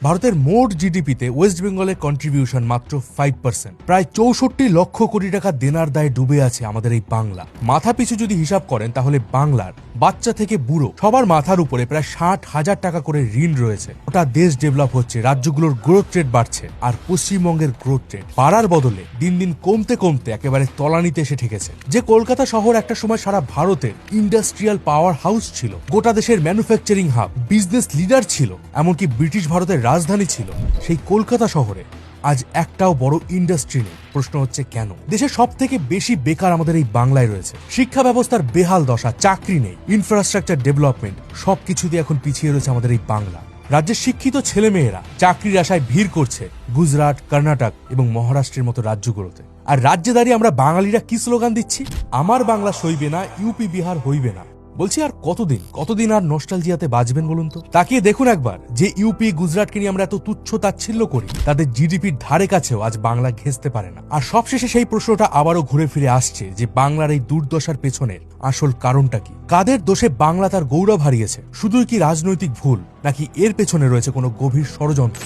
ভারতের মোট জিডিপিতে ওয়েস্ট বেঙ্গলের কন্ট্রিবিউশন মাত্র 5%। প্রায় 64 লক্ষ কোটি টাকা দেনার দায়ে ডুবে আছে আমাদের এই বাংলা। মাথা পিছু যদি হিসাব করেন তাহলে বাংলার বাচ্চা থেকে বুড়ো সবার মাথার উপরে প্রায় 60,000 টাকা করে ঋণ রয়েছে। ওটা দেশ ডেভেলপ হচ্ছে, রাজ্যগুলোর গ্রোথ রেট বাড়ছে, আর পশ্চিমবঙ্গের গ্রোথ রেট বাড়ার বদলে দিন দিন কমতে কমতে একেবারে তলানিতে এসে ঠেকেছে। যে কলকাতা শহর একটা সময় সারা ভারতের ইন্ডাস্ট্রিয়াল পাওয়ার হাউস ছিল, গোটা দেশের ম্যানুফ্যাকচারিং হাব, বিজনেস লিডার ছিল, এমনকি ব্রিটিশ ভারতের রাজধানী ছিল, সেই কলকাতা শহরে আজ একটাও বড় ইন্ডাস্ট্রি নেই। প্রশ্ন হচ্ছে কেন? দেশের সব থেকে বেশি বেকার আমাদের এই বাংলায় রয়েছে। শিক্ষা ব্যবস্থার বেহাল দশা, চাকরি নেই, ইনফ্রাস্ট্রাকচার ডেভেলপমেন্ট সবকিছু দিয়ে এখন পিছিয়ে রয়েছে আমাদের এই বাংলা। রাজ্যের শিক্ষিত ছেলেমেয়েরা চাকরির আশায় ভিড় করছে গুজরাট, কর্ণাটক এবং মহারাষ্ট্রের মতো রাজ্যগুলোতে। আর রাজ্যে দাঁড়িয়ে আমরা বাঙালিরা কি স্লোগান দিচ্ছি? আমার বাংলা সইবে না, ইউপি বিহার হইবে না। বলছি আর কতদিন আর নস্টালজিয়াতে বাঁচবেন বলুন তো? তাকিয়ে দেখুন একবার, যে ইউপি গুজরাটকে নিয়ে আমরা এত তুচ্ছ তাচ্ছিল্য করি, তাদের জিডিপির ধারে কাছেও আজ বাংলা ঘেঁচতে পারে না। আর সবশেষে সেই প্রশ্নটা আবারও ঘুরে ফিরে আসছে যে বাংলার এই দুর্দশার পেছনের আসল কারণটা কি? কাদের দোষে বাংলা তার গৌরব হারিয়েছে? শুধুই কি রাজনৈতিক ভুল, নাকি এর পেছনে রয়েছে কোনো গভীর ষড়যন্ত্র?